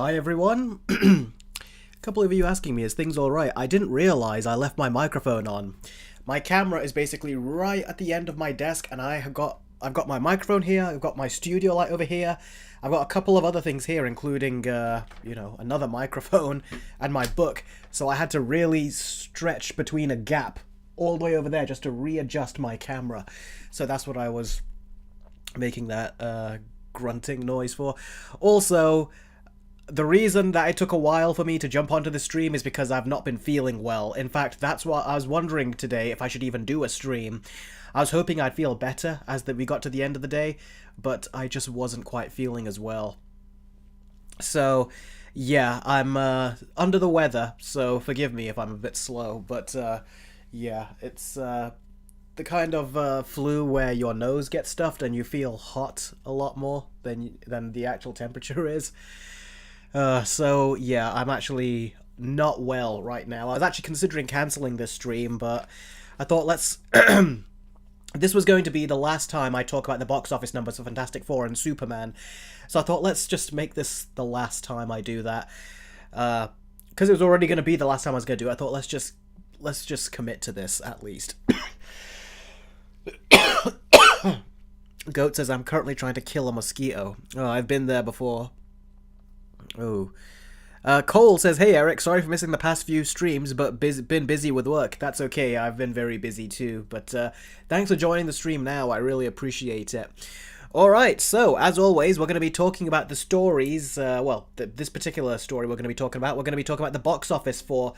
Hi everyone. A couple of you asking me, is things alright? I didn't realize I left my microphone on. My camera is basically right at the end of my desk, and I've got my microphone here, I've got my studio light over here, I've got a couple of other things here, including, another microphone and my book, so I had to really stretch between a gap all the way over there just to readjust my camera. So that's what I was making that grunting noise for. Also, the reason that it took a while for me to jump onto the stream is because I've not been feeling well. In fact, that's what I was wondering today, if I should even do a stream. I was hoping I'd feel better as we got to the end of the day, but I just wasn't quite feeling as well. So, yeah, I'm under the weather, so forgive me if I'm a bit slow, but yeah, it's the kind of flu where your nose gets stuffed and you feel hot a lot more than the actual temperature is. So yeah, I'm actually not well right now. I was actually considering cancelling this stream, but I thought this was going to be the last time I talk about the box office numbers for Fantastic Four and Superman. So I thought, let's just make this the last time I do that. Because it was already going to be the last time I was going to do it, I thought, let's just commit to this, at least. Goat says, I'm currently trying to kill a mosquito. Oh, I've been there before. Oh. Cole says, hey Eric, sorry for missing the past few streams, but been busy with work. That's okay, I've been very busy too. But thanks for joining the stream now, I really appreciate it. Alright, so as always, we're going to be talking about the stories, this particular story we're going to be talking about the box office for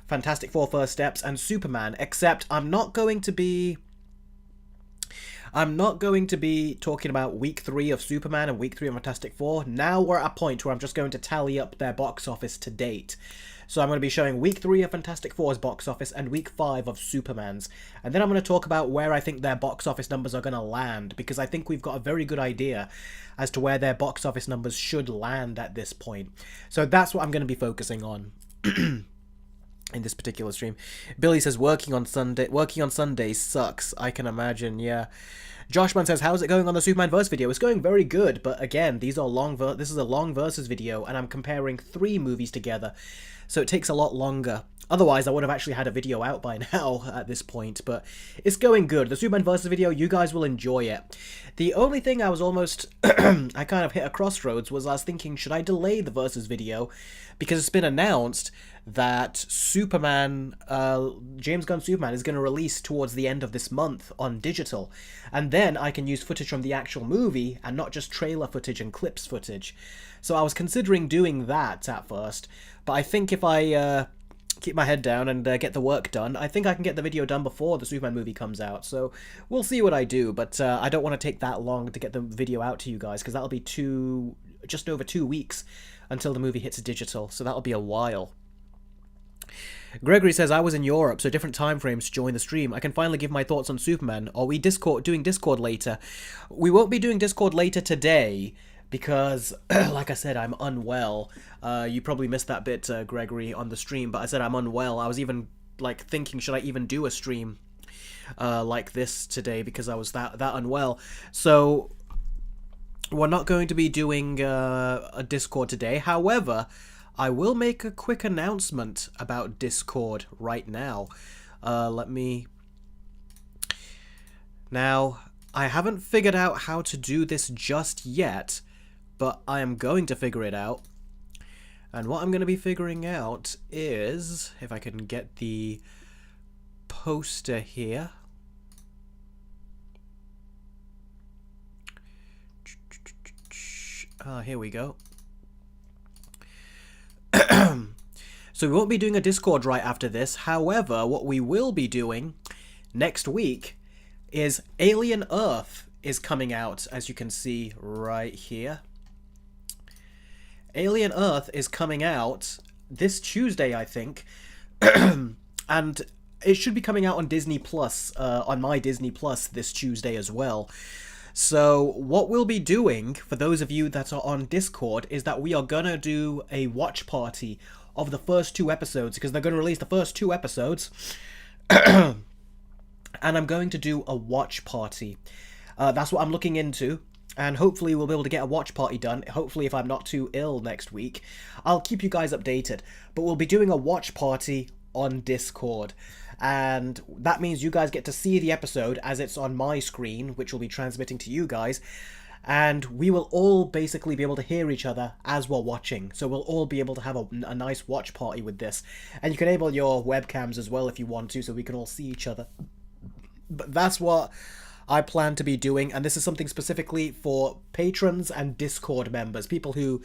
Fantastic Four First Steps and Superman, except I'm not going to be talking about week 3 of Superman and week 3 of Fantastic Four. Now we're at a point where I'm just going to tally up their box office to date. So I'm going to be showing week 3 of Fantastic Four's box office and week 5 of Superman's. And then I'm going to talk about where I think their box office numbers are going to land, because I think we've got a very good idea as to where their box office numbers should land at this point. So that's what I'm going to be focusing on. In this particular stream. Billy says, working on Sundays sucks. I can imagine, yeah. Joshman says, how's it going on the Superman verse video? It's going very good, but again, this is a long versus video, and I'm comparing 3 movies together, so it takes a lot longer. Otherwise, I would have actually had a video out by now at this point, but it's going good. The Superman versus video, you guys will enjoy it. The only thing I was almost, I kind of hit a crossroads, was I was thinking, should I delay the versus video? Because it's been announced that Superman, James Gunn's Superman, is going to release towards the end of this month on digital. And then I can use footage from the actual movie and not just trailer footage and clips footage. So I was considering doing that at first, but I think if I keep my head down and get the work done, I think I can get the video done before the Superman movie comes out. So we'll see what I do, but I don't want to take that long to get the video out to you guys, because that'll be just over 2 weeks until the movie hits digital, so that'll be a while. Gregory says, I was in Europe, so different time frames to join the stream. I can finally give my thoughts on Superman. Are we doing Discord later? We won't be doing Discord later today, because, like I said, I'm unwell. You probably missed that bit, Gregory, on the stream, but I said I'm unwell. I was even, thinking, should I even do a stream like this today, because I was that unwell. So we're not going to be doing a Discord today. However, I will make a quick announcement about Discord right now. Now, I haven't figured out how to do this just yet, but I am going to figure it out. And what I'm going to be figuring out is, if I can get the poster here. Here we go. So we won't be doing a Discord right after this. However, what we will be doing next week is Alien Earth is coming out, as you can see right here. Alien Earth is coming out this Tuesday, I think. And it should be coming out on Disney Plus, on my Disney Plus this Tuesday as well. So what we'll be doing, for those of you that are on Discord, is that we are gonna do a watch party of the first 2 episodes, because they're going to release the first 2 episodes. And I'm going to do a watch party. That's what I'm looking into. and hopefully we'll be able to get a watch party done. Hopefully, if I'm not too ill next week, I'll keep you guys updated. But we'll be doing a watch party on Discord. And that means you guys get to see the episode as it's on my screen, which will be transmitting to you guys. And we will all basically be able to hear each other as we're watching. So we'll all be able to have a nice watch party with this. And you can enable your webcams as well if you want to, so we can all see each other. But that's what I plan to be doing, and this is something specifically for patrons and Discord members, people who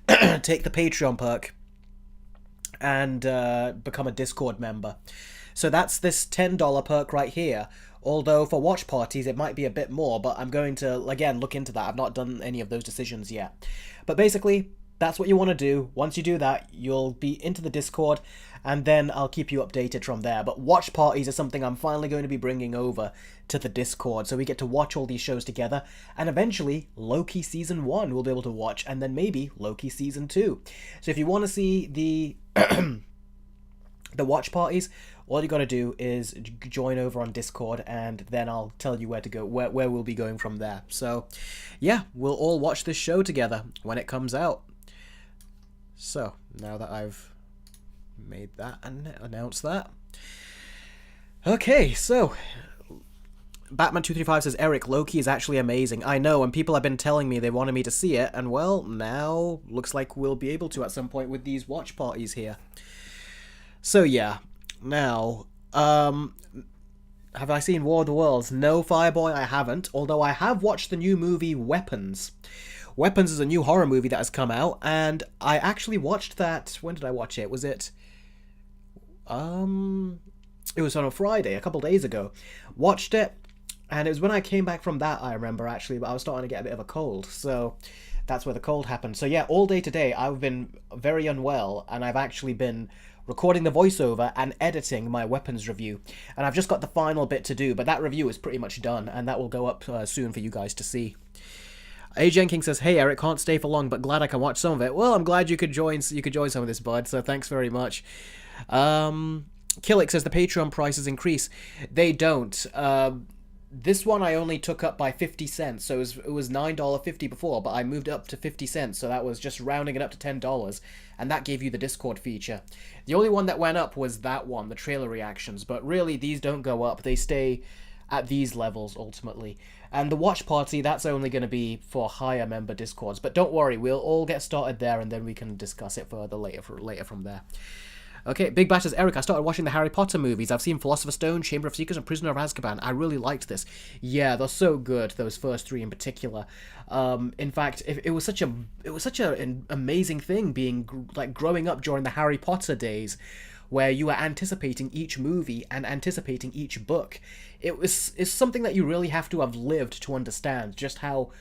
take the Patreon perk and become a Discord member. So that's this $10 perk right here. Although for watch parties it might be a bit more, but I'm going to, again, look into that. I've not done any of those decisions yet. But basically, that's what you want to do. Once you do that, you'll be into the Discord, and then I'll keep you updated from there. But watch parties are something I'm finally going to be bringing over to the Discord, so we get to watch all these shows together, and eventually Loki Season 1 we'll be able to watch, and then maybe Loki Season 2. So if you want to see the the watch parties, all you got to do is join over on Discord, and then I'll tell you where to go, where we'll be going from there. So yeah, we'll all watch this show together when it comes out. So now that I've made that and announced that, okay, so Batman235 says, Eric, Loki is actually amazing. I know, and people have been telling me they wanted me to see it, and well, now looks like we'll be able to at some point with these watch parties here. So yeah, now, have I seen War of the Worlds? No, Fireboy, I haven't, although I have watched the new movie Weapons. Weapons is a new horror movie that has come out, and I actually watched that. When did I watch it? Was it... It was on a Friday, a couple days ago. Watched it, and it was when I came back from that, I remember, actually, but I was starting to get a bit of a cold, so that's where the cold happened. So yeah, all day today, I've been very unwell, and I've actually been recording the voiceover and editing my Weapons review. And I've just got the final bit to do, but that review is pretty much done, and that will go up soon for you guys to see. A. Jenkins says, hey Eric, can't stay for long, but glad I can watch some of it. Well, I'm glad you could join some of this, bud, so thanks very much. Killick says the Patreon prices increase. They don't. This one I only took up by 50 cents, so it was $9.50 before, but I moved it up to 50 cents, so that was just rounding it up to $10, and that gave you the Discord feature. The only one that went up was that one, the trailer reactions, but really these don't go up, they stay at these levels ultimately. And the watch party, that's only going to be for higher member Discords, but don't worry, we'll all get started there, and then we can discuss it further later from there. Okay, Big Bash says, Eric, I started watching the Harry Potter movies. I've seen Philosopher's Stone, Chamber of Secrets, and Prisoner of Azkaban. I really liked this. Yeah, they're so good, those first three in particular. In fact, it was such an amazing thing being like growing up during the Harry Potter days, where you were anticipating each movie and anticipating each book. It's something that you really have to have lived to understand just how,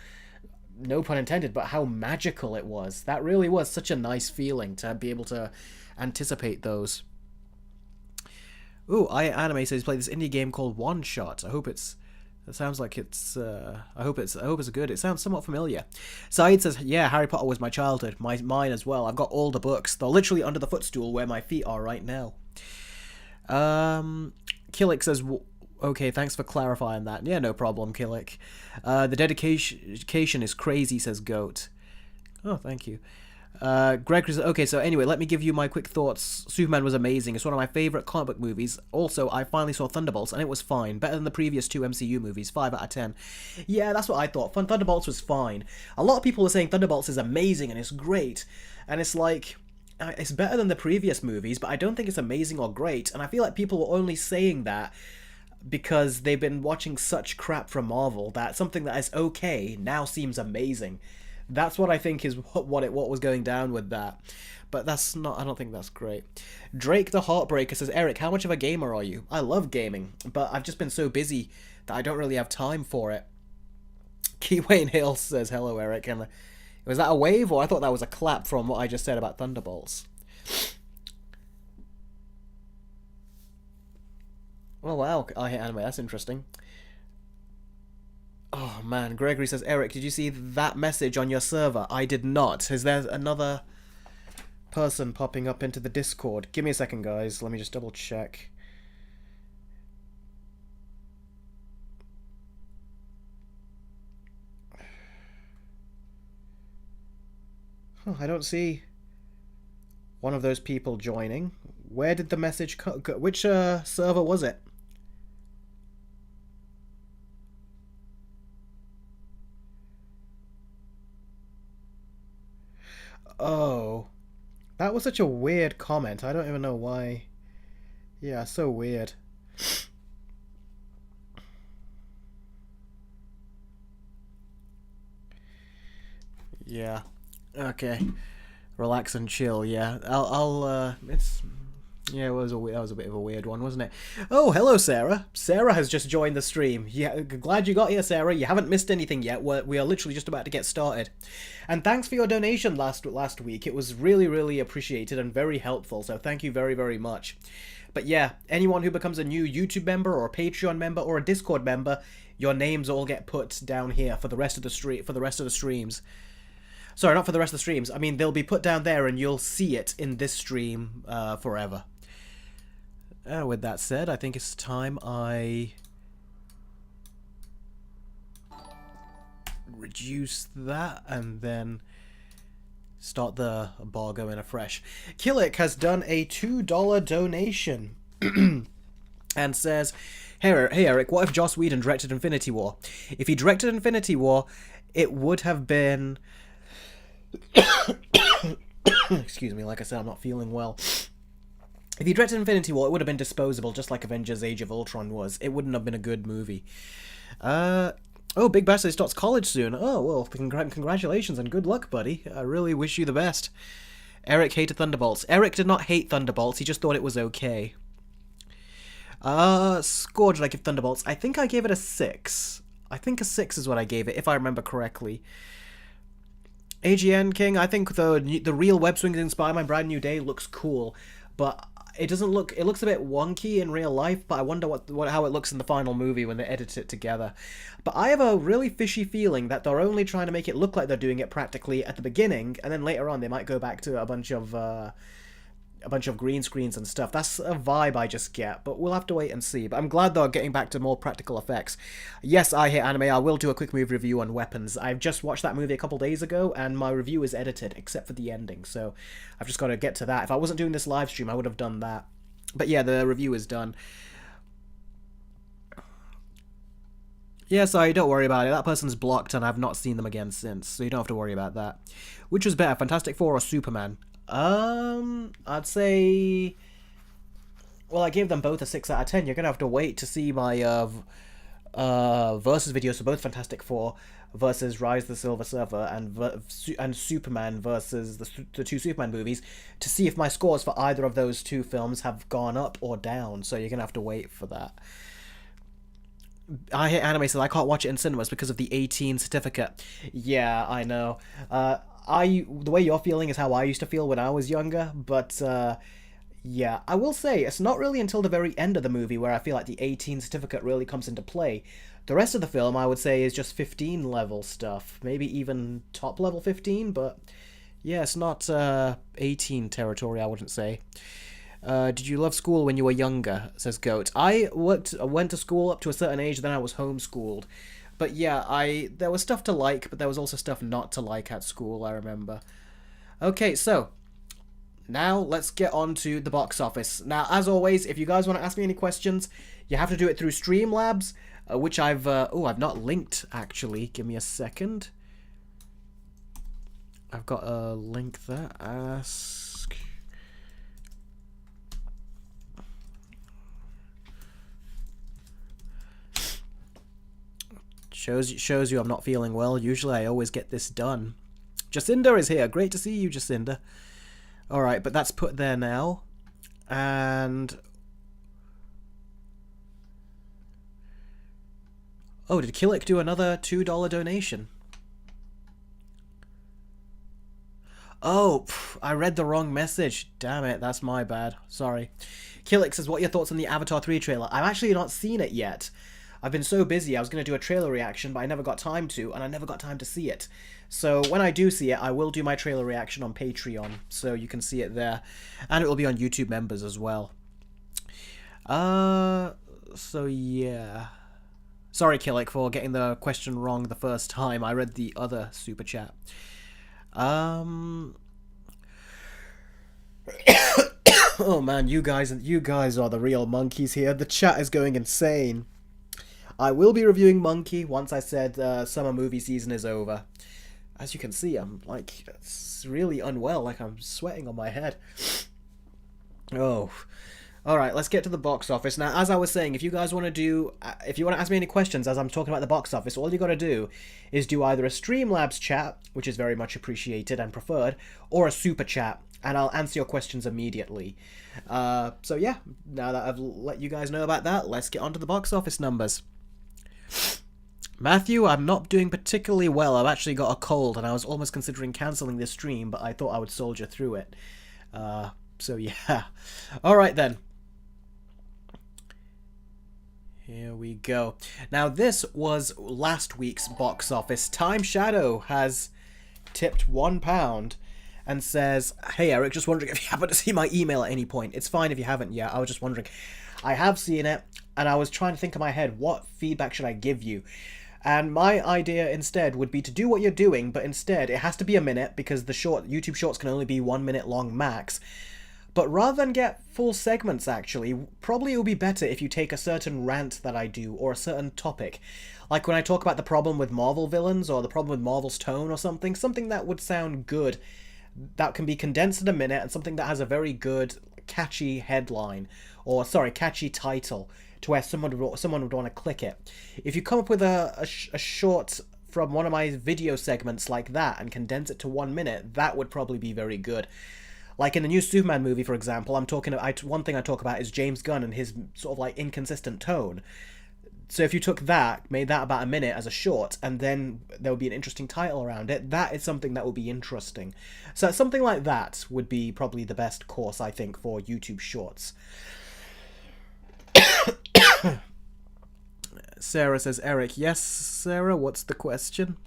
no pun intended, but how magical it was. That really was such a nice feeling to be able to anticipate those. Ooh, Anime says play this indie game called One Shot. I hope it's... It sounds like it's... I hope it's good. It sounds somewhat familiar. Saeed says, yeah, Harry Potter was my childhood. Mine as well. I've got all the books. They're literally under the footstool where my feet are right now. Killick says... Okay, thanks for clarifying that. Yeah, no problem, Killick. The dedication is crazy, says Goat. Oh, thank you. Greg says, okay, so anyway, let me give you my quick thoughts. Superman was amazing. It's one of my favourite comic book movies. Also, I finally saw Thunderbolts, and it was fine. Better than the previous two MCU movies. 5 out of 10. Yeah, that's what I thought. Thunderbolts was fine. A lot of people were saying Thunderbolts is amazing, and it's great. And it's like... It's better than the previous movies, but I don't think it's amazing or great. And I feel like people were only saying that because they've been watching such crap from Marvel that something that is okay now seems amazing. That's what I think is what was going down with that. But that's not... I don't think that's great. Drake the Heartbreaker says, Eric, how much of a gamer are you? I love gaming, but I've just been so busy that I don't really have time for it. Key Wayne Hill says, hello, Eric. And was that a wave, or I thought that was a clap from what I just said about Thunderbolts? Oh, wow. I hate anime. That's interesting. Oh, man. Gregory says, Eric, did you see that message on your server? I did not. Is there another person popping up into the Discord? Give me a second, guys. Let me just double check. Huh, I don't see one of those people joining. Where did the message go? Which server was it? Oh, that was such a weird comment. I don't even know why. Yeah, so weird. Yeah. Okay. Relax and chill. Yeah. It's. Yeah, that was a bit of a weird one, wasn't it? Oh, hello, Sarah. Sarah has just joined the stream. Yeah, glad you got here, Sarah. You haven't missed anything yet. We are literally just about to get started. And thanks for your donation last week. It was really, really appreciated and very helpful. So thank you very, very much. But yeah, anyone who becomes a new YouTube member or a Patreon member or a Discord member, your names all get put down here for the rest of the streams. Sorry, not for the rest of the streams. I mean, they'll be put down there and you'll see it in this stream forever. With that said, I think it's time I reduce that and then start the bar going afresh. Killick has done a $2 donation and says, hey Eric, what if Joss Whedon directed Infinity War? If he directed Infinity War, it would have been... Excuse me, like I said, I'm not feeling well. If he directed Infinity War, it would have been disposable, just like Avengers Age of Ultron was. It wouldn't have been a good movie. Oh, Big Bass starts college soon. Oh, well, congratulations and good luck, buddy. I really wish you the best. Eric hated Thunderbolts. Eric did not hate Thunderbolts, he just thought it was okay. Score did I give Thunderbolts? I think I gave it a 6. I think a 6 is what I gave it, if I remember correctly. AGN King, I think the real web swing that inspired my brand new day looks cool, but it doesn't look. It looks a bit wonky in real life, but I wonder how it looks in the final movie when they edit it together. But I have a really fishy feeling that they're only trying to make it look like they're doing it practically at the beginning, and then later on they might go back to a bunch of green screens and stuff. That's a vibe I just get, but we'll have to wait and see. But I'm glad they're getting back to more practical effects. Yes, I hate anime. I will do a quick movie review on Weapons. I've just watched that movie a couple days ago, and my review is edited, except for the ending, so I've just got to get to that. If I wasn't doing this live stream, I would have done that. But yeah, the review is done. Yeah, sorry, don't worry about it. That person's blocked, and I've not seen them again since, so you don't have to worry about that. Which was better, Fantastic Four or Superman? I'd say... Well, I gave them both a 6 out of 10. You're gonna have to wait to see my, versus videos for both Fantastic Four versus Rise of the Silver Surfer and Superman versus the two Superman movies to see if my scores for either of those two films have gone up or down, so you're gonna have to wait for that. I hate anime, so I can't watch it in cinemas because of the 18 certificate. Yeah, I know. The way you're feeling is how I used to feel when I was younger, but yeah, I will say it's not really until the very end of the movie where I feel like the 18 certificate really comes into play. The rest of the film, I would say, is just 15 level stuff, maybe even top level 15, but yeah, it's not 18 territory, I wouldn't say. Did you love school when you were younger? Says Goat. I went to school up to a certain age, then I was homeschooled. But yeah, there was stuff to like, but there was also stuff not to like at school, I remember. Okay, so now let's get on to the box office. Now, as always, if you guys want to ask me any questions, you have to do it through Streamlabs, which I've not linked, actually. Give me a second. I've got a link there. Ask... Shows you I'm not feeling well. Usually I always get this done. Jacinda is here. Great to see you, Jacinda. Alright, but that's put there now. And... oh, did Killick do another $2 donation? Oh, I read the wrong message. Damn it, that's my bad. Sorry. Killick says, what are your thoughts on the Avatar 3 trailer? I've actually not seen it yet. I've been so busy, I was going to do a trailer reaction, but I never got time to, and I never got time to see it. So when I do see it, I will do my trailer reaction on Patreon, so you can see it there. And it will be on YouTube members as well. So yeah. Sorry, Killick, for getting the question wrong the first time. I read the other super chat. Um. Oh man, you guys are the real monkeys here. The chat is going insane. I will be reviewing Monkey once I said summer movie season is over. As you can see, I'm like it's really unwell, like I'm sweating on my head. Oh. Alright, let's get to the box office. Now, as I was saying, if you guys want to ask me any questions as I'm talking about the box office, all you got to do is do either a Streamlabs chat, which is very much appreciated and preferred, or a super chat, and I'll answer your questions immediately. So yeah, now that I've let you guys know about that, let's get on to the box office numbers. Matthew, I'm not doing particularly well. I've actually got a cold, and I was almost considering cancelling this stream, but I thought I would soldier through it. So yeah. Alright then. Here we go. Now this was last week's box office. Time Shadow has tipped £1 and says, "Hey Eric, just wondering if you happen to see my email at any point." It's fine if you haven't yet. I was just wondering. I have seen it, and I was trying to think in my head, what feedback should I give you? And my idea instead would be to do what you're doing, but instead it has to be a minute because the YouTube shorts can only be 1 minute long max. But rather than get full segments, actually, probably it would be better if you take a certain rant that I do, or a certain topic. Like when I talk about the problem with Marvel villains, or the problem with Marvel's tone, or something that would sound good, that can be condensed in a minute, and something that has a very good, catchy headline, or, sorry, catchy title, to where someone would want to click it. If you come up with a short from one of my video segments like that, and condense it to 1 minute, that would probably be very good. Like in the new Superman movie, for example, one thing I talk about is James Gunn and his sort of like inconsistent tone. So if you took that, made that about a minute as a short, and then there would be an interesting title around it, that is something that would be interesting. So something like that would be probably the best course, I think, for YouTube Shorts. Sarah says, Eric, yes, Sarah, what's the question?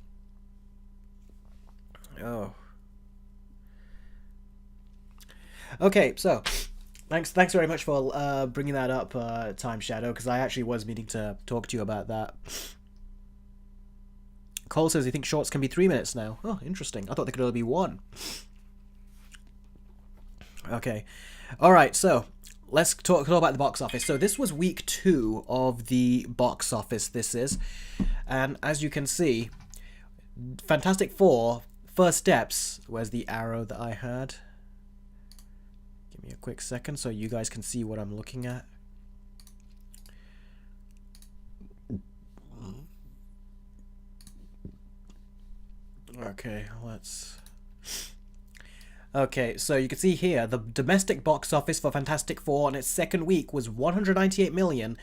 Oh. Okay, so thanks very much for bringing that up, Time Shadow, because I actually was meaning to talk to you about that. Cole says he thinks shorts can be 3 minutes now. Oh, interesting. I thought they could only be 1. Okay. Alright, so let's talk about the box office. So this was week 2 of the box office, this is. And as you can see, Fantastic Four, First Steps, where's the arrow that I had? Give me a quick second so you guys can see what I'm looking at. Okay, Okay, so you can see here, the domestic box office for Fantastic Four on its second week was 198 million,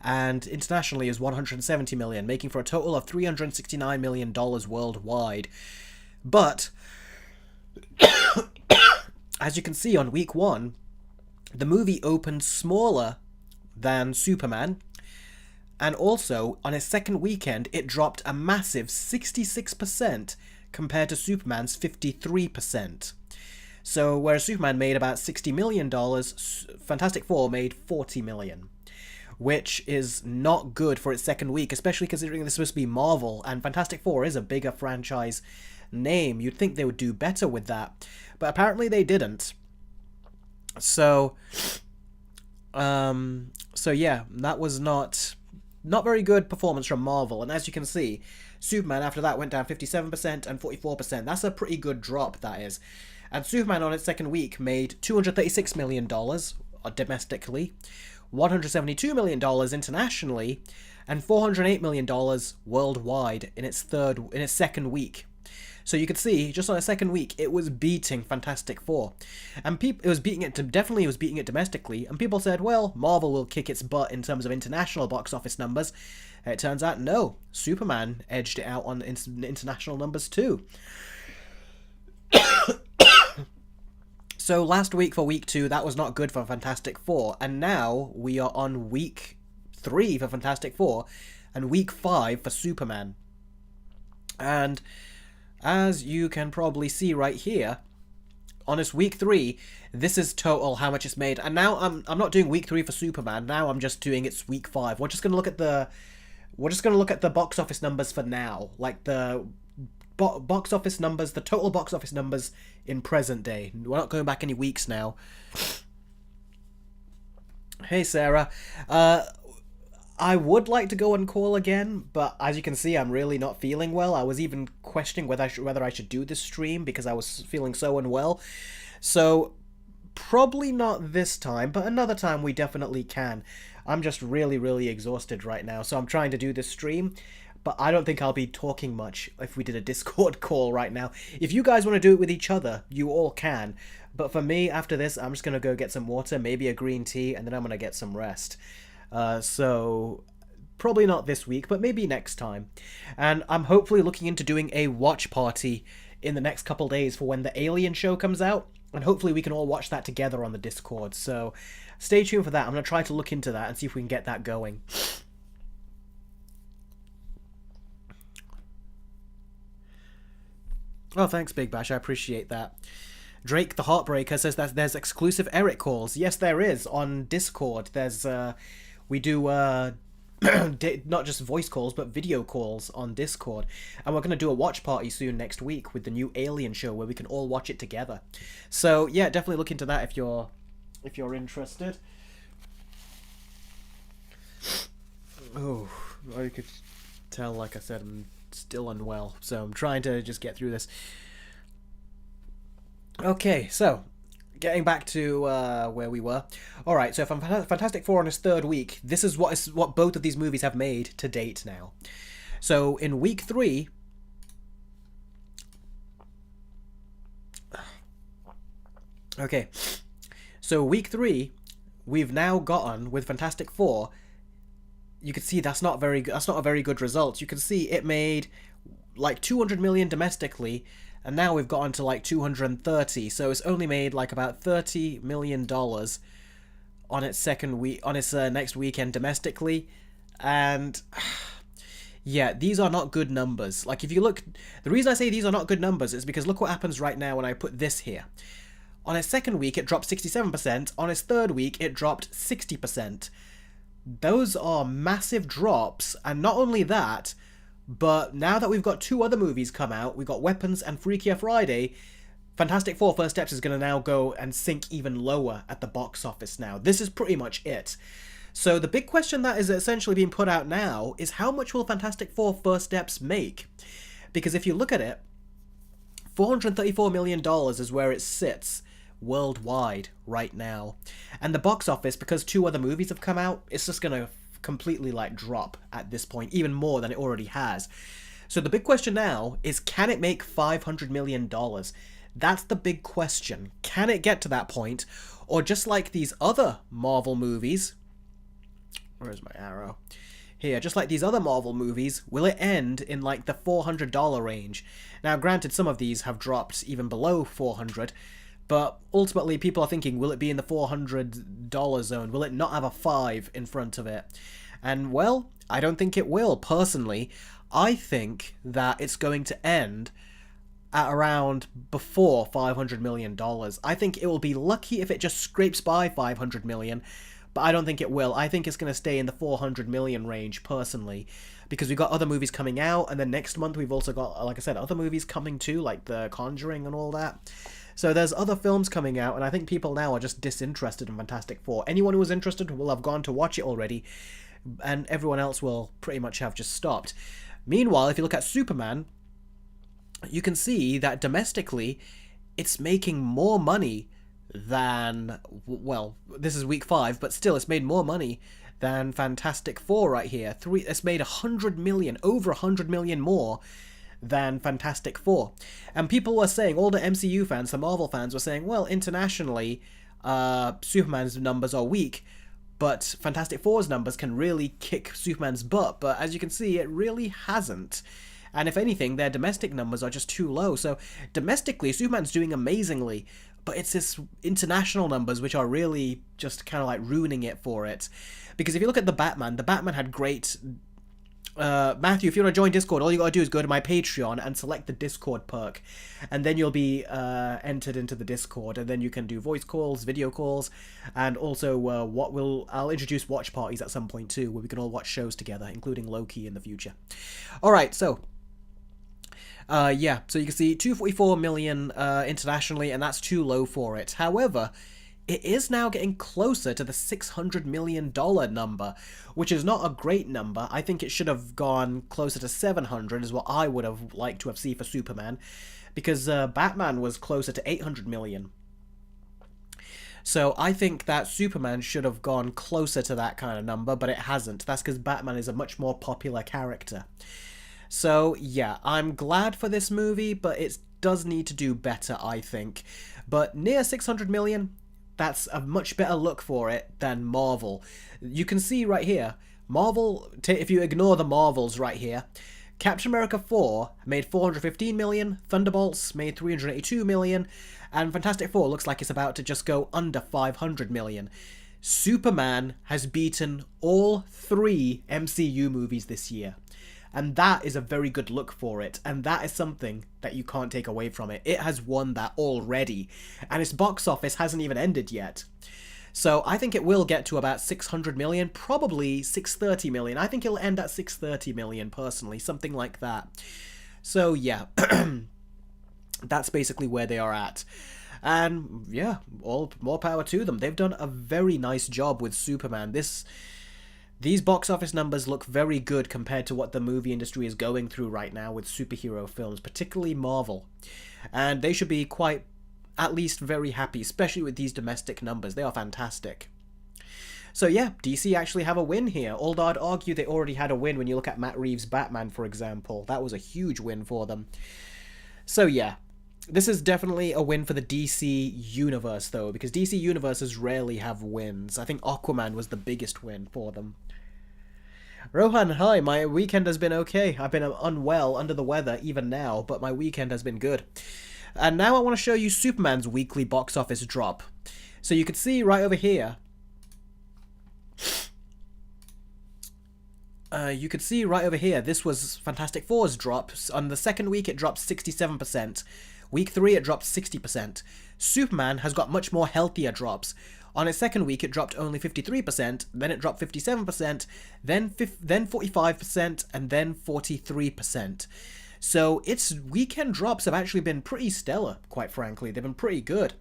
and internationally is 170 million, making for a total of $369 million worldwide. But, as you can see on week 1, the movie opened smaller than Superman, and also, on its second weekend, it dropped a massive 66% compared to Superman's 53%. So, whereas Superman made about $60 million, Fantastic Four made $40 million. Which is not good for its second week, especially considering this is supposed to be Marvel, and Fantastic Four is a bigger franchise name. You'd think they would do better with that. But apparently they didn't. So yeah, that was not very good performance from Marvel. And as you can see, Superman after that went down 57% and 44%. That's a pretty good drop, that is. And Superman on its second week made $236 million domestically, $172 million internationally, and $408 million worldwide in its second week. So you could see, just on a second week, it was beating Fantastic Four. And it was beating it domestically, and people said, well, Marvel will kick its butt in terms of international box office numbers. And it turns out, no, Superman edged it out on international numbers too. So last week for week 2, that was not good for Fantastic Four, and now we are on week 3 for Fantastic Four, and week 5 for Superman. And as you can probably see right here, on this week 3, this is total how much it's made. And now I'm not doing week 3 for Superman. Now I'm just doing its week 5. We're just gonna look at the box office numbers for now, like the box office numbers, the total box office numbers in present day. We're not going back any weeks now. Hey, Sarah. I would like to go on call again, but as you can see, I'm really not feeling well. I was even questioning whether I should do this stream because I was feeling so unwell. So probably not this time, but another time we definitely can. I'm just really, really exhausted right now, so I'm trying to do this stream, but I don't think I'll be talking much if we did a Discord call right now. If you guys want to do it with each other, you all can. But for me, after this, I'm just going to go get some water, maybe a green tea, and then I'm going to get some rest. So probably not this week, but maybe next time. And I'm hopefully looking into doing a watch party in the next couple days for when the Alien show comes out. And hopefully we can all watch that together on the Discord. So stay tuned for that. I'm going to try to look into that and see if we can get that going. Oh, thanks, Big Bash. I appreciate that. Drake the Heartbreaker says that there's exclusive Eric calls. Yes, there is on Discord. There's we do not just voice calls but video calls on Discord, and we're going to do a watch party soon next week with the new Alien show where we can all watch it together. So yeah, definitely look into that if you're interested. Oh, you could tell, like I said, I'm still unwell, so I'm trying to just get through this. Okay, so getting back to where we were. All right, so from Fantastic Four on its third week, this is what both of these movies have made to date now. So in week 3, okay, so week 3, we've now gotten with Fantastic Four. You can see that's not a very good result. You can see it made like 200 million domestically. And now we've gotten to like 230, so it's only made like about $30 million on its next weekend domestically, and yeah, these are not good numbers. Like if you look, the reason I say these are not good numbers is because look what happens right now when I put this here. On its second week, it dropped 67%. On its third week, it dropped 60%. Those are massive drops, and not only that, but now that we've got 2 other movies come out, we've got Weapons and Freakier Friday, Fantastic Four First Steps is going to now go and sink even lower at the box office now. This is pretty much it. So the big question that is essentially being put out now is how much will Fantastic Four First Steps make? Because if you look at it, $434 million is where it sits worldwide right now. And the box office, because 2 other movies have come out, it's just going to completely like drop at this point, even more than it already has. So the big question now is, can it make $500 million? That's the big question. Can it get to that point? Or just like these other Marvel movies, where's my arrow? Here, just like these other Marvel movies, will it end in like the $400 range? Now granted, some of these have dropped even below 400, but ultimately people are thinking, will it be in the $400 zone? Will it not have a 5 in front of it? And well, I don't think it will, personally. I think that it's going to end at around before $500 million. I think it will be lucky if it just scrapes by $500 million, but I don't think it will. I think it's going to stay in the $400 million range, personally, because we've got other movies coming out, and then next month we've also got, like I said, other movies coming too, like The Conjuring and all that. So there's other films coming out, and I think people now are just disinterested in Fantastic Four. Anyone who was interested will have gone to watch it already, and everyone else will pretty much have just stopped. Meanwhile, if you look at Superman, you can see that domestically, it's making more money than, well, this is week 5, but still, it's made more money than Fantastic Four right here. It's made 100 million, over 100 million more than Fantastic Four. And people were saying, all the MCU fans, the Marvel fans were saying, well, internationally, Superman's numbers are weak, but Fantastic Four's numbers can really kick Superman's butt. But as you can see, it really hasn't. And if anything, their domestic numbers are just too low. So domestically, Superman's doing amazingly, but it's his international numbers which are really just kind of like ruining it for it. Because if you look at the Batman had great... Matthew, if you want to join Discord, all you gotta do is go to my Patreon and select the Discord perk, and then you'll be entered into the Discord, and then you can do voice calls, video calls, and also I'll introduce watch parties at some point too, where we can all watch shows together, including Loki in the future. Alright, so Yeah, so you can see 244 million internationally, and that's too low for it. However, it is now getting closer to the $600 million number, which is not a great number. I think it should have gone closer to 700 is what I would have liked to have seen for Superman, because Batman was closer to 800 million. So I think that Superman should have gone closer to that kind of number, but it hasn't. That's because Batman is a much more popular character. So yeah, I'm glad for this movie, but it does need to do better, I think. But near 600 million, that's a much better look for it than Marvel. You can see right here, Marvel, if you ignore the Marvels right here, Captain America 4 made 415 million, Thunderbolts made 382 million, and Fantastic Four looks like it's about to just go under 500 million. Superman has beaten all 3 MCU movies this year. And that is a very good look for it, and that is something that you can't take away from it. It has won that already, and its box office hasn't even ended yet. So I think it will get to about 600 million, probably 630 million. I think it'll end at 630 million, personally, something like that. So yeah, that's basically where they are at. And yeah, all more power to them. They've done a very nice job with Superman. These box office numbers look very good compared to what the movie industry is going through right now with superhero films, particularly Marvel. And they should be quite, at least very happy, especially with these domestic numbers. They are fantastic. So yeah, DC actually have a win here. Although I'd argue they already had a win when you look at Matt Reeves' Batman, for example. That was a huge win for them. So yeah, this is definitely a win for the DC Universe, though, because DC Universes rarely have wins. I think Aquaman was the biggest win for them. Rohan, hi, my weekend has been okay. I've been unwell, under the weather, even now, but my weekend has been good. And now I want to show you Superman's weekly box office drop. So you can see right over here. This was Fantastic Four's drop. On the second week, it dropped 67%. Week 3, it dropped 60%. Superman has got much more healthier drops. On its second week, it dropped only 53%, then it dropped 57%, then 45%, and then 43%. So its weekend drops have actually been pretty stellar, quite frankly. They've been pretty good.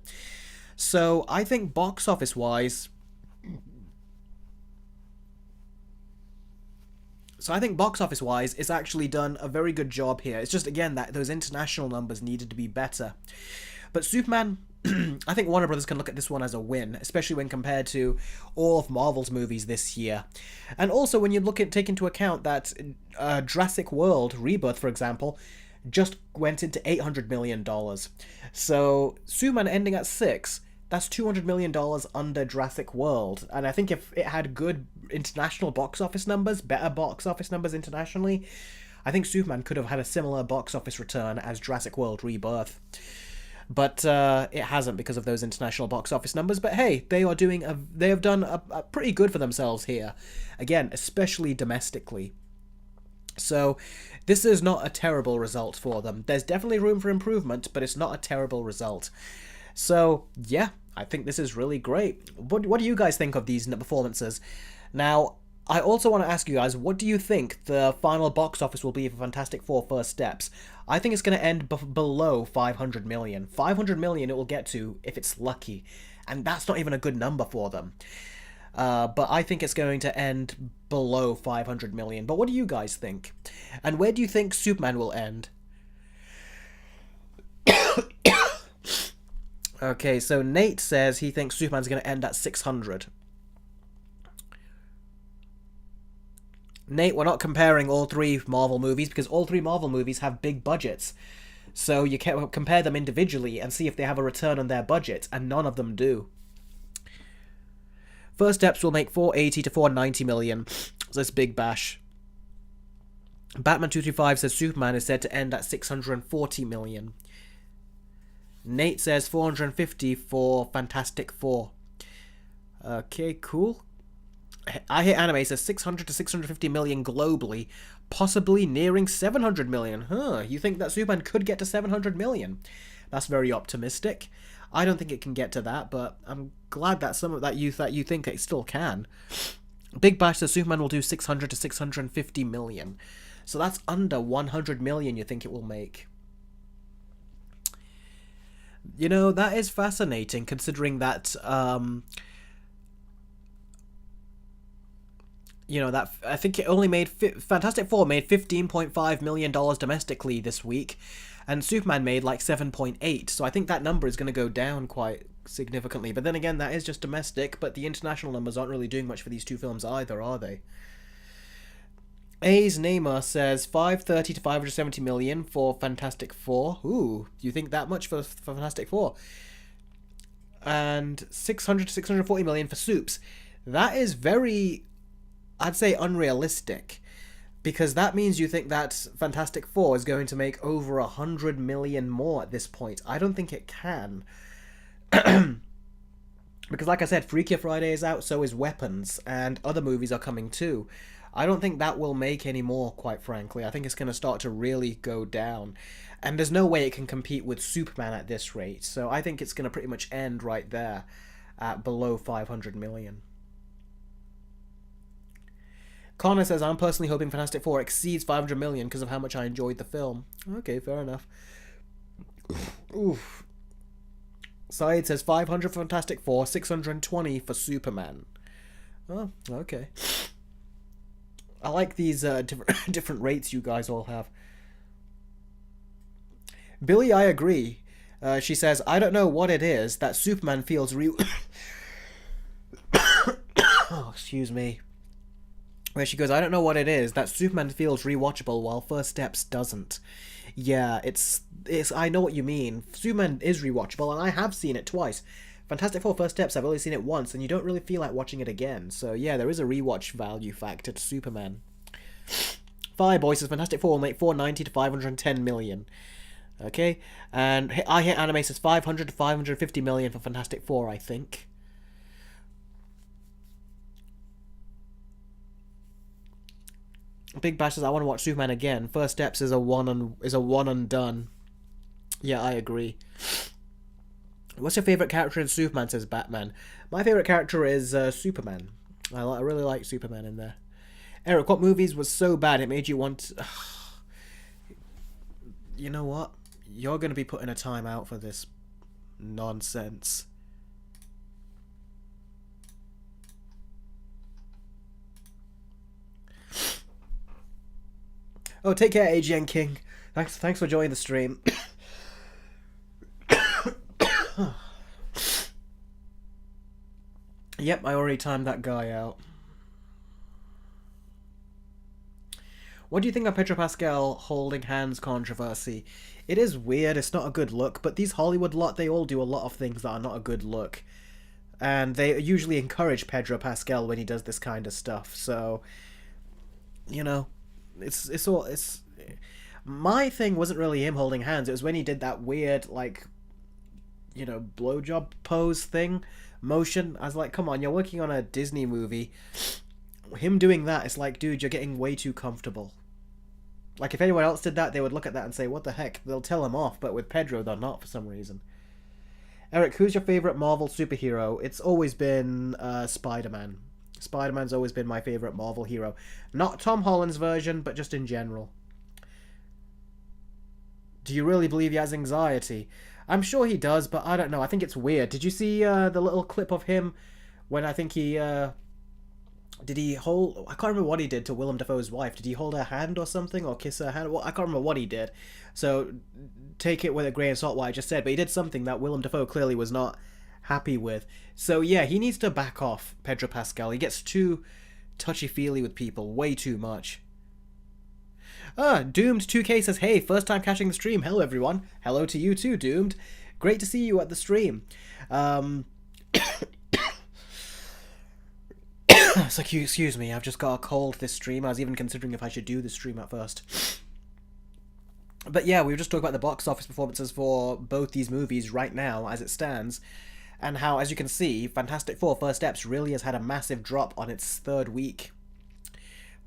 So I think box office-wise... it's actually done a very good job here. It's just, again, that those international numbers needed to be better. But Superman... I think Warner Brothers can look at this one as a win, especially when compared to all of Marvel's movies this year. And also when you take into account that Jurassic World Rebirth, for example, just went into $800 million. So Superman ending at 6, that's $200 million under Jurassic World. And I think if it had good international box office numbers, better box office numbers internationally, I think Superman could have had a similar box office return as Jurassic World Rebirth. But it hasn't because of those international box office numbers. But hey, they have done a pretty good for themselves here. Again, especially domestically. So this is not a terrible result for them. There's definitely room for improvement, but it's not a terrible result. So yeah, I think this is really great. What do you guys think of these performances? Now, I also want to ask you guys, what do you think the final box office will be for Fantastic Four First Steps? I think it's going to end below 500 million. 500 million it will get to if it's lucky. And that's not even a good number for them. But I think it's going to end below 500 million. But what do you guys think? And where do you think Superman will end? Okay, so Nate says he thinks Superman's going to end at 600. Nate, we're not comparing all 3 Marvel movies because all 3 Marvel movies have big budgets. So you can compare them individually and see if they have a return on their budget, and none of them do. First Steps will make 480 to 490 million. So it's big bash. Batman 235 says Superman is said to end at 640 million. Nate says 450 for Fantastic Four. Okay, cool. I Hate Anime says 600 to 650 million globally, possibly nearing 700 million. You think that Superman could get to 700 million? That's very optimistic. I don't think it can get to that, but I'm glad that some of that you think it still can. Big Bash says Superman will do 600 to 650 million. So that's under 100 million you think it will make. You know, that is fascinating considering that, you know, that I think it only made Fantastic Four made $15.5 million domestically this week, and Superman made like 7.8. So I think that number is going to go down quite significantly. But then again, that is just domestic. But the international numbers aren't really doing much for these two films either, are they? A's Neymar says 530 to 570 million for Fantastic Four. Ooh, do you think that much for Fantastic Four? And 600 to 640 million for Soups. That is very, I'd say, unrealistic, because that means you think that Fantastic Four is going to make over 100 million more at this point. I don't think it can. Because like I said, Freakier Friday is out, so is Weapons, and other movies are coming too. I don't think that will make any more, quite frankly. I think it's going to start to really go down. And there's no way it can compete with Superman at this rate. So I think it's going to pretty much end right there at below 500 million. Connor says, I'm personally hoping Fantastic Four exceeds 500 million because of how much I enjoyed the film. Okay, fair enough. Oof. Saeed says 500 for Fantastic Four, 620 for Superman. Oh, okay. I like these different rates you guys all have. Billy, I agree. She says, I don't know what it is that Superman feels oh, excuse me. Where she goes, I don't know what it is that Superman feels rewatchable while First Steps doesn't. Yeah, it's. I know what you mean. Superman is rewatchable, and I have seen it twice. Fantastic Four First Steps, I've only seen it once, and you don't really feel like watching it again. So yeah, there is a rewatch value factor to Superman. Fireboy says Fantastic Four will make 490 to 510 million. Okay, and I Hit Anime says 500 to 550 million for Fantastic Four, I think. Big Bash says I want to watch Superman again. First Steps is a one and done. Yeah, I agree. What's your favorite character in Superman? Says Batman. My favorite character is Superman. I really like Superman in there. Eric, what movies was so bad it made you want? You know what? You're going to be putting a time out for this nonsense. Oh, take care, AGN King. Thanks for joining the stream. Yep, I already timed that guy out. What do you think of Pedro Pascal holding hands controversy? It is weird, it's not a good look, but these Hollywood lot, they all do a lot of things that are not a good look. And they usually encourage Pedro Pascal when he does this kind of stuff, so, you know, it's all, my thing wasn't really him holding hands, it was when he did that weird, like, you know, blowjob pose thing, motion. I was like, come on, you're working on a Disney movie. Him doing that, it's like, dude, you're getting way too comfortable. Like, if anyone else did that, they would look at that and say, what the heck? They'll tell him off, but with Pedro, they're not for some reason. Eric, who's your favorite Marvel superhero? It's always been Spider-Man. Spider-Man's always been my favorite Marvel hero. Not Tom Holland's version, but just in general. Do you really believe he has anxiety? I'm sure he does, but I don't know. I think it's weird. Did you see the little clip of him when I think he... did he hold... I can't remember what he did to Willem Dafoe's wife. Did he hold her hand or something? Or kiss her hand? Well, I can't remember what he did. So take it with a grain of salt what I just said. But he did something that Willem Dafoe clearly was not happy with. So yeah, he needs to back off, Pedro Pascal. He gets too touchy-feely with people. Way too much. Doomed2K says, hey, first time catching the stream. Hello, everyone. Hello to you too, Doomed. Great to see you at the stream. It's like, excuse me, I've just got a cold this stream. I was even considering if I should do the stream at first. But yeah, we were just talking about the box office performances for both these movies right now, as it stands, and how, as you can see, Fantastic Four First Steps really has had a massive drop on its third week.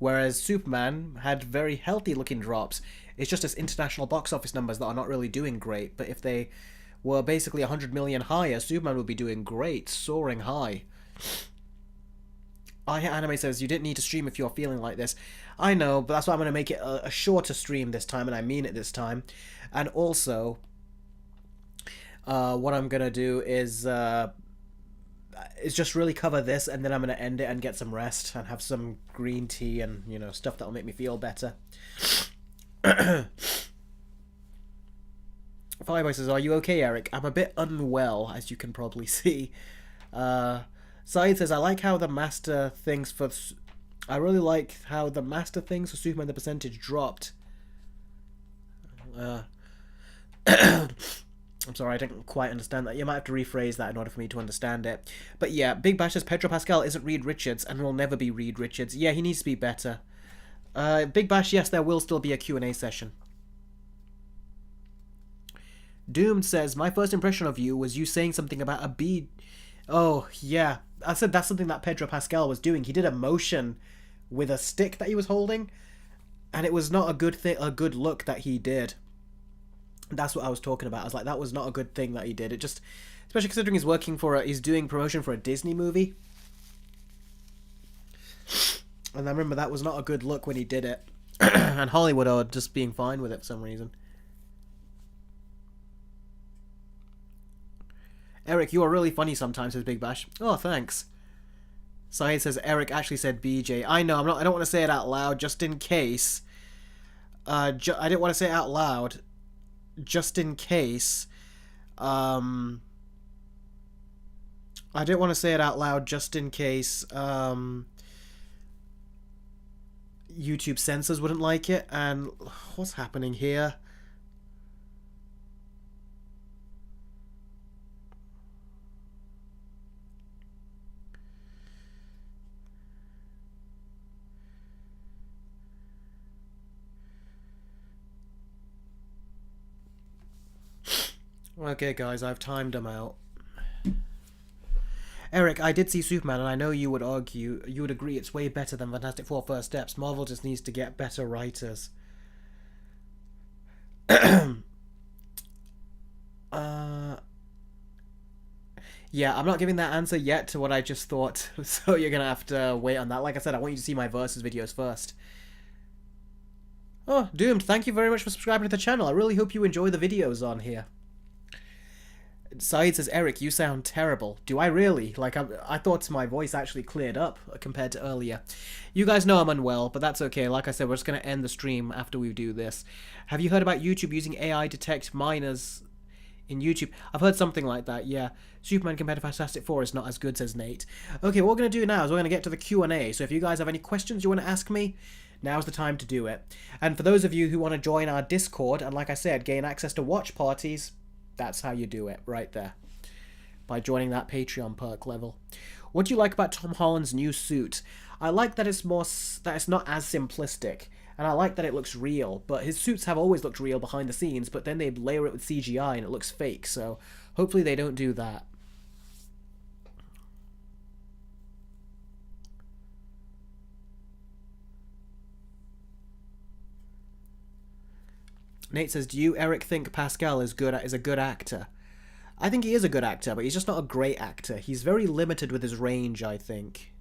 Whereas Superman had very healthy-looking drops. It's just its international box office numbers that are not really doing great, but if they were basically 100 million higher, Superman would be doing great, soaring high. I Hit Anime says, you didn't need to stream if you're feeling like this. I know, but that's why I'm going to make it a shorter stream this time, and I mean it this time. And also, what I'm gonna do is just really cover this, and then I'm gonna end it and get some rest and have some green tea and, you know, stuff that'll make me feel better. Fireboy says, "Are you okay, Eric? I'm a bit unwell, as you can probably see." Saeed says, "I like how the master things for... I really like how the master things for Superman the percentage dropped." I'm sorry, I didn't quite understand that. You might have to rephrase that in order for me to understand it. But yeah, Big Bash says Pedro Pascal isn't Reed Richards and will never be Reed Richards. Yeah, he needs to be better. Big Bash, yes, there will still be a Q&A session. Doomed says, "My first impression of you was you saying something about a bee." Oh, yeah. I said that's something that Pedro Pascal was doing. He did a motion with a stick that he was holding, and it was not a good look that he did. That's what I was talking about. I was like, that was not a good thing that he did. It just, especially considering he's doing promotion for a Disney movie. And I remember that was not a good look when he did it. And Hollywood are just being fine with it for some reason. "Eric, you are really funny sometimes," says Big Bash. Oh, thanks. Saeed says, "Eric actually said BJ." I know, I don't want to say it out loud, just in case. I didn't want to say it out loud, just in case. I didn't want to say it out loud, just in case, YouTube censors wouldn't like it. And what's happening here? Okay, guys, I've timed them out. "Eric, I did see Superman, and I know you would agree it's way better than Fantastic Four First Steps. Marvel just needs to get better writers." Yeah, I'm not giving that answer yet to what I just thought, so you're gonna have to wait on that. Like I said, I want you to see my Versus videos first. Oh, Doomed, thank you very much for subscribing to the channel. I really hope you enjoy the videos on here. Saeed says, "Eric, you sound terrible." Do I really? Like, I thought my voice actually cleared up compared to earlier. You guys know I'm unwell, but that's okay. Like I said, we're just going to end the stream after we do this. Have you heard about YouTube using AI detect minors in YouTube? I've heard something like that, yeah. Superman compared to Fantastic Four is not as good, says Nate. Okay, what we're going to do now is we're going to get to the Q&A. So if you guys have any questions you want to ask me, now's the time to do it. And for those of you who want to join our Discord, and like I said, gain access to watch parties, that's how you do it, right there. By joining that Patreon perk level. What do you like about Tom Holland's new suit? I like that it's not as simplistic, and I like that it looks real, but his suits have always looked real behind the scenes, but then they layer it with CGI and it looks fake, so hopefully they don't do that. Nate says, "Do you, Eric, think Pascal is a good actor?" I think he is a good actor, but he's just not a great actor. He's very limited with his range, I think.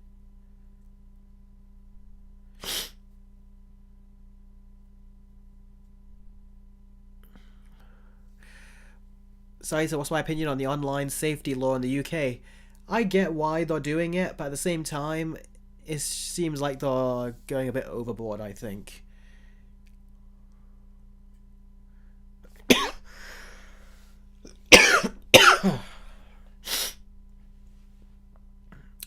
So what's my opinion on the online safety law in the UK? I get why they're doing it, but at the same time, it seems like they're going a bit overboard, I think.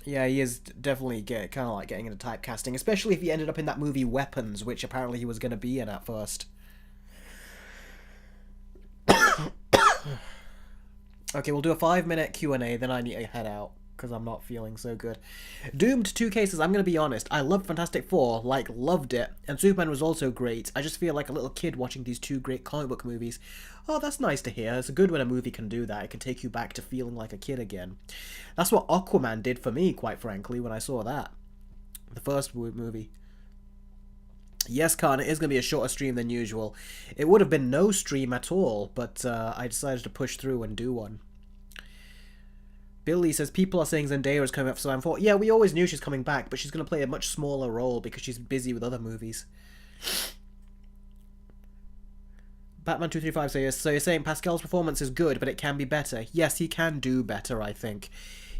Yeah, he is definitely kind of like getting into typecasting, especially if he ended up in that movie Weapons, which apparently he was going to be in at first. Okay, we'll do a 5-minute Q&A, then I need to head out, because I'm not feeling so good. Doomed 2 cases, I'm going to be honest. I loved Fantastic Four, like, loved it, and Superman was also great. I just feel like a little kid watching these 2 great comic book movies. Oh, that's nice to hear. It's good when a movie can do that. It can take you back to feeling like a kid again. That's what Aquaman did for me, quite frankly, when I saw that. The first movie. Yes, Khan, it is going to be a shorter stream than usual. It would have been no stream at all, but I decided to push through and do one. Billy says, "People are saying Zendaya is coming up for Superman 4. Yeah, we always knew she's coming back, but she's going to play a much smaller role because she's busy with other movies. Batman235 says, so you're saying Pascal's performance is good, but it can be better. Yes, he can do better, I think.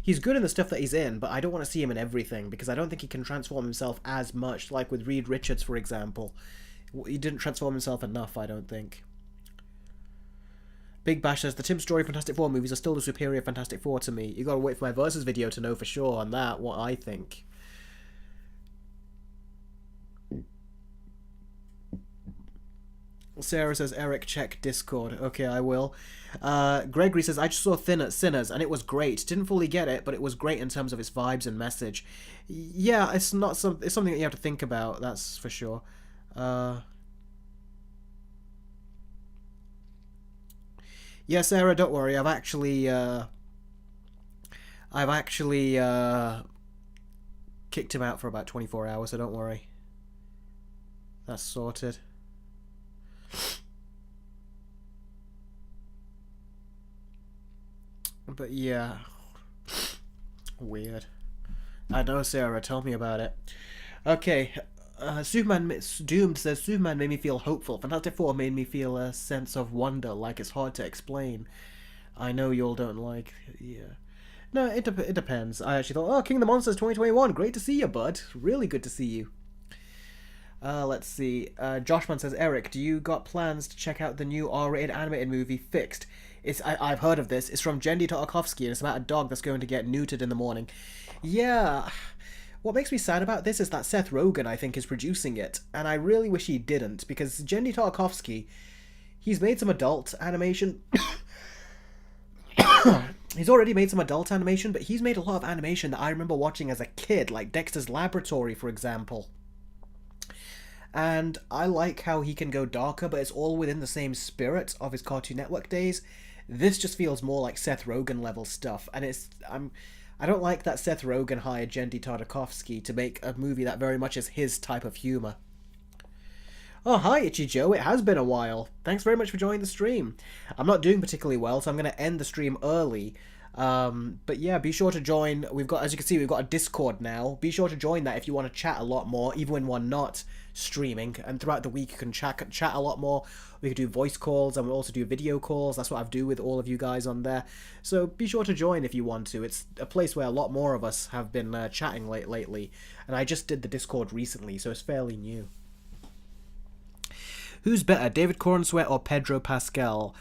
He's good in the stuff that he's in, but I don't want to see him in everything, because I don't think he can transform himself as much, like with Reed Richards, for example. He didn't transform himself enough, I don't think. Big Bash says, the Tim Story Fantastic Four movies are still the superior Fantastic Four to me. You gotta wait for my Versus video to know for sure on that, what I think. Sarah says, Eric, check Discord. Okay, I will. Gregory says, I just saw Sinners, and it was great. Didn't fully get it, but it was great in terms of its vibes and message. Yeah, it's something that you have to think about, that's for sure. Yeah, Sarah, don't worry. I've actually kicked him out for about 24 hours, so don't worry. That's sorted. But yeah, weird. I know, Sarah. Tell me about it. Okay, Doomed says Superman made me feel hopeful. Fantastic Four made me feel a sense of wonder, like it's hard to explain. I know y'all don't like. Yeah. No, it depends. I actually thought, oh, King of the Monsters 2021. Great to see you, bud. Really good to see you. Let's see. Joshman says, Eric, do you got plans to check out the new R-rated animated movie Fixed? I've heard of this. It's from Jendy Tartakovsky, and it's about a dog that's going to get neutered in the morning. Yeah. What makes me sad about this is that Seth Rogen, I think, is producing it, and I really wish he didn't, because Jendy Tartakovsky, he's made some adult animation. He's already made some adult animation, but he's made a lot of animation that I remember watching as a kid, like Dexter's Laboratory, for example. And I like how he can go darker, but it's all within the same spirit of his Cartoon Network days. This just feels more like Seth Rogen level stuff, and I don't like that Seth Rogen hired Jendy Tartakovsky to make a movie that very much is his type of humor. Oh, hi, Itchy Joe. It has been a while. Thanks very much for joining the stream. I'm not doing particularly well, so I'm going to end the stream early. But yeah, be sure to join. As you can see, we've got a Discord now. Be sure to join that if you want to chat a lot more, even when we're not streaming. And throughout the week, you can chat a lot more. We could do voice calls, and we'll also do video calls. That's what I do with all of you guys on there. So be sure to join if you want to. It's a place where a lot more of us have been chatting lately. And I just did the Discord recently, so it's fairly new. Who's better, David Corenswet or Pedro Pascal?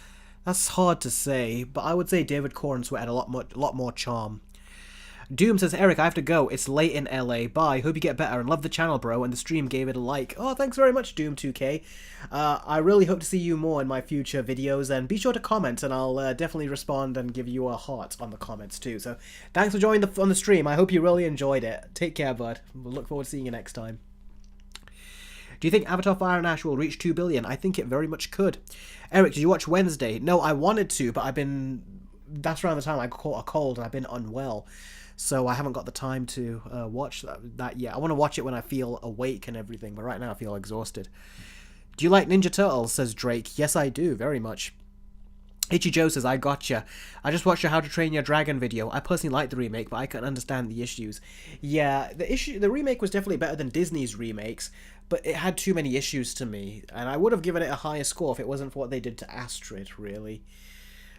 That's hard to say, but I would say David Corenswet had a lot more charm. Doom says, Eric, I have to go. It's late in LA. Bye. Hope you get better and love the channel, bro. And the stream gave it a like. Oh, thanks very much, Doom2K. I really hope to see you more in my future videos. And be sure to comment, and I'll definitely respond and give you a heart on the comments too. So thanks for joining on the stream. I hope you really enjoyed it. Take care, bud. We'll look forward to seeing you next time. Do you think Avatar Fire and Ash will reach 2 billion? I think it very much could. Eric, did you watch Wednesday? No, I wanted to, but that's around the time I caught a cold and I've been unwell. So I haven't got the time to watch that yet. I want to watch it when I feel awake and everything, but right now I feel exhausted. Do you like Ninja Turtles, says Drake. Yes, I do, very much. Itchy Joe says, I gotcha. I just watched your How to Train Your Dragon video. I personally like the remake, but I can understand the issues. Yeah, the remake was definitely better than Disney's remakes, but it had too many issues to me, and I would have given it a higher score if it wasn't for what they did to Astrid, really.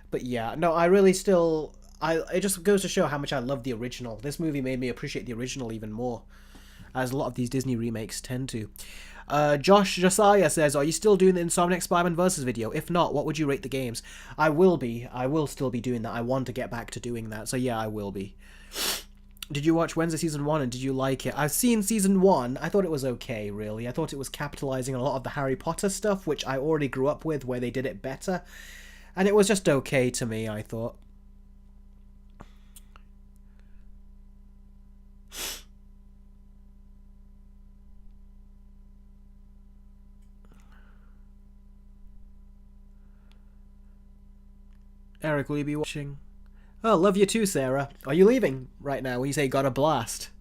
But yeah, no, I really still... it just goes to show how much I love the original. This movie made me appreciate the original even more, as a lot of these Disney remakes tend to. Josiah says, are you still doing the Insomniac Spider-Man Versus video? If not, what would you rate the games? I will be. I will still be doing that. I want to get back to doing that. So yeah, I will be. Did you watch Wednesday Season 1 and did you like it? I've seen Season 1. I thought it was okay, really. I thought it was capitalizing on a lot of the Harry Potter stuff, which I already grew up with, where they did it better. And it was just okay to me, I thought. Eric, will you be watching? Oh, love you too, Sarah. Are you leaving right now when you say got a blast?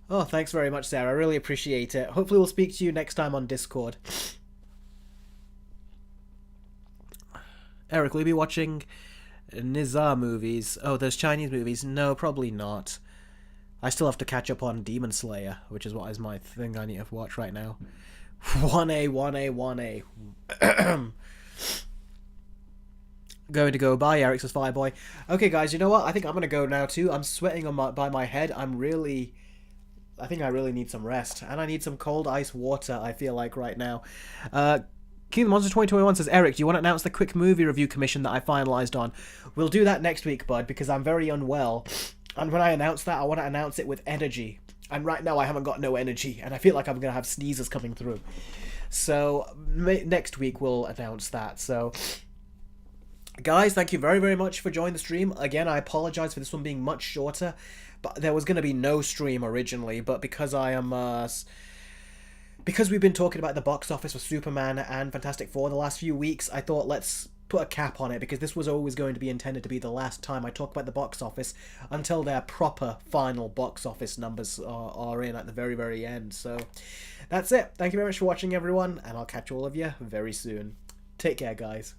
Oh, thanks very much, Sarah. I really appreciate it. Hopefully we'll speak to you next time on Discord. Eric, will you be watching Nizar movies? Oh, those Chinese movies? No, probably not. I still have to catch up on Demon Slayer, which is what is my thing I need to watch right now. 1A, 1A, 1A. Going to go. Bye, Eric says Fireboy. Okay, guys, you know what? I think I'm going to go now, too. I'm sweating on by my head. I think I really need some rest. And I need some cold ice water, I feel like, right now. King of the Monsters 2021 says, Eric, do you want to announce the quick movie review commission that I finalised on? We'll do that next week, bud, because I'm very unwell. And when I announce that, I want to announce it with energy. And right now, I haven't got no energy. And I feel like I'm going to have sneezes coming through. So, next week, we'll announce that. So, guys, thank you very, very much for joining the stream. Again, I apologise for this one being much shorter. But there was going to be no stream originally. But because I am... because we've been talking about the box office for Superman and Fantastic Four the last few weeks, I thought let's put a cap on it, because this was always going to be intended to be the last time I talk about the box office until their proper final box office numbers are in at the very, very end. So that's it. Thank you very much for watching, everyone, and I'll catch all of you very soon. Take care, guys.